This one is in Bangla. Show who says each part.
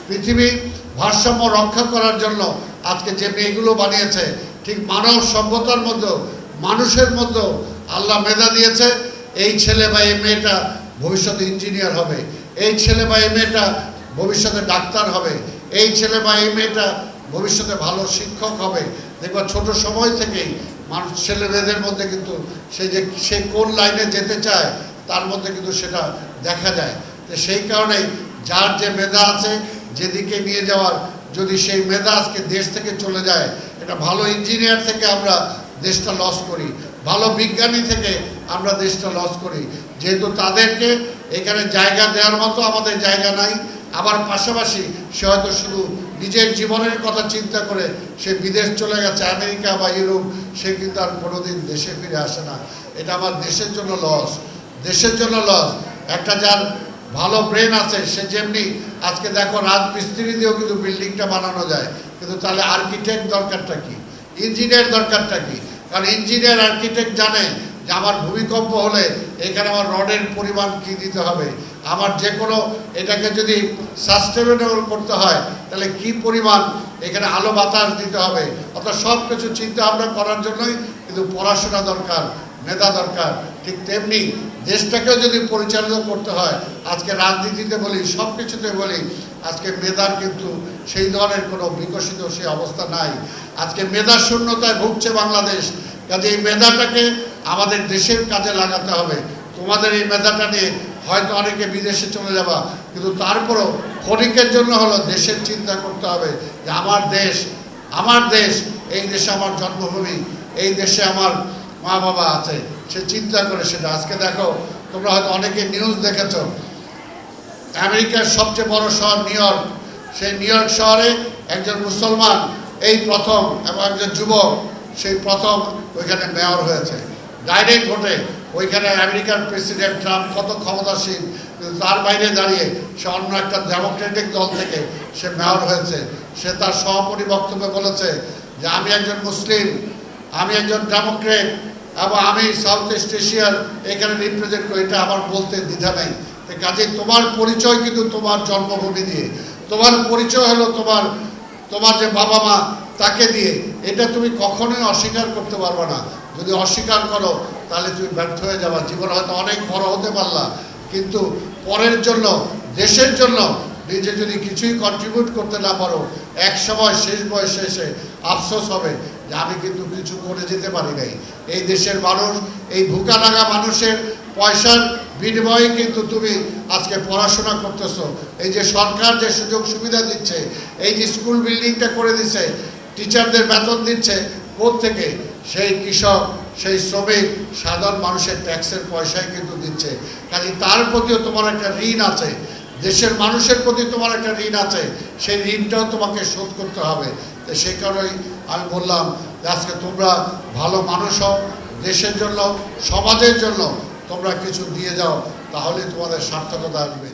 Speaker 1: পৃথিবীর ভারসাম্য রক্ষা করার জন্য আজকে যে মেয়েগুলো বানিয়েছে, ঠিক মানব সভ্যতার মধ্যেও মানুষের মধ্যেও আল্লাহ মেধা দিয়েছে। এই ছেলে বা এই মেয়েটা ভবিষ্যতে ইঞ্জিনিয়ার হবে, এই ছেলে বা এই মেয়েটা ভবিষ্যতে ডাক্তার হবে, এই ছেলে বা এই মেয়েটা ভবিষ্যতে ভালো শিক্ষক হবে। দেখবা ছোট সময় থেকেই মানুষ ছেলে মেয়েদের মধ্যে কিন্তু সে কোন লাইনে যেতে চায় তার মধ্যে কিন্তু সেটা দেখা যায়। তো সেই কারণেই যার যে মেধা আছে, যেদিকে নিয়ে যাওয়ার, যদি সেই মেধা আজকে দেশ থেকে চলে যায়, এটা ভালো ইঞ্জিনিয়ার থেকে আমরা দেশটা লস করি, ভালো বিজ্ঞানী থেকে আমরা দেশটা লস করি, যেহেতু তাদেরকে এখানে জায়গা দেওয়ার মতো আমাদের জায়গা নাই। আবার পাশাপাশি সে হয়তো শুধু নিজের জীবনের কথা চিন্তা করে সে বিদেশ চলে গেছে, আমেরিকা বা ইউরোপ, সে কিন্তু আর কোনোদিন দেশে ফিরে আসে না। এটা আমার দেশের জন্য লস, দেশের জন্য লস। একটা যার ভালো ব্রেন আছে, সে যেমনি আজকে দেখো রাজমিস্ত্রি দিয়েও কিন্তু বিল্ডিংটা বানানো যায়, কিন্তু তাহলে আর্কিটেক্ট দরকারটা কি, ইঞ্জিনিয়ার দরকারটা কি? কারণ ইঞ্জিনিয়ার আর্কিটেক্ট জানে যে আমার ভূমিকম্প হলে এখানে আমার রডের পরিমাণ কী দিতে হবে, আমার যে কোনো এটাকে যদি সাস্টেনেবল করতে হয় তাহলে কি পরিমাণ এখানে আলো বাতাস দিতে হবে, অর্থাৎ সব কিছু চিন্তা ভাবনা করার জন্যই কিন্তু পড়াশোনা দরকার, মেধা দরকার। ঠিক তেমনি দেশটাকেও যদি পরিচালিত করতে হয়, আজকে রাজনীতিতে বলি, সব কিছুতে বলি, আজকে মেধার কিন্তু সেই ধরনের কোনো বিকশিত সেই অবস্থা নাই। আজকে মেধা শূন্যতায় ভুগছে বাংলাদেশ। কাজে এই মেধাটাকে আমাদের দেশের কাজে লাগাতে হবে। তোমাদের এই মেধাটা নিয়ে হয়তো অনেকে বিদেশে চলে যাবা, কিন্তু তারপরও ক্ষণিকের জন্য হলো দেশের চিন্তা করতে হবে যে আমার দেশ, এই দেশে আমার জন্মভূমি, এই দেশে আমার মা বাবা আছে, সে চিন্তা করে সেটা। আজকে দেখো, তোমরা হয়তো অনেকে নিউজ দেখেছো, আমেরিকার সবচেয়ে বড় শহর নিউ ইয়র্ক, সেই নিউ ইয়র্ক শহরে একজন মুসলমান এই প্রথম এবং একজন যুবক সেই প্রথম ওইখানে মেয়র হয়েছে ডাইরেক্ট ভোটে। ওইখানে আমেরিকার প্রেসিডেন্ট ট্রাম্প কত ক্ষমতাসীন, কিন্তু তার বাইরে দাঁড়িয়ে সে অন্য একটা ডেমোক্রেটিক দল থেকে সে মেয়র হয়েছে। সে তার সভাপতি বক্তব্যে বলেছে যে আমি একজন মুসলিম, আমি একজন ডেমোক্রেট এবং আমি সাউথ ইস্ট এশিয়ার এখানে রিপ্রেজেন্ট করি, এটা আমার বলতে দ্বিধা নেই। কাজে তোমার পরিচয় কিন্তু তোমার জন্মভূমি দিয়ে, তোমার পরিচয় হলো তোমার যে বাবা মা তাকে দিয়ে, এটা তুমি কখনোই অস্বীকার করতে পারবে না। যদি অস্বীকার করো তাহলে তুমি ব্যর্থ হয়ে যাবা। জীবন হয়তো অনেক বড় হতে পারলা, কিন্তু পরের জন্য, দেশের জন্য নিজে যদি কিছুই কন্ট্রিবিউট করতে না পারো, এক সময় শেষ বয়সে এসে আফসোস হবে যে আমি কিন্তু কিছু করে যেতে পারি নাই। এই দেশের মানুষ, এই ভুকানাগা মানুষের পয়সার বিনিময়ে কিন্তু তুমি আজকে পড়াশোনা করতেছো। এই যে সরকার যে সুযোগ সুবিধা দিচ্ছে, এই যে স্কুল বিল্ডিংটা করে দিচ্ছে, টিচারদের বেতন দিচ্ছে, কোত্থেকে? সেই কৃষক, সেই শ্রমিক, সাধারণ মানুষের ট্যাক্সের পয়সায় কিন্তু দিচ্ছে। কাজে তার প্রতিও তোমার একটা ঋণ আছে, দেশের মানুষের প্রতি তোমার একটা ঋণ আছে, সেই ঋণটাও তোমাকে শোধ করতে হবে। তো সেই কারণেই আমি বললাম যে আজকে তোমরা ভালো মানুষ হও, দেশের জন্য, সমাজের জন্য তোমরা কিছু দিয়ে যাও, তাহলে তোমাদের সার্থকতা আসবে।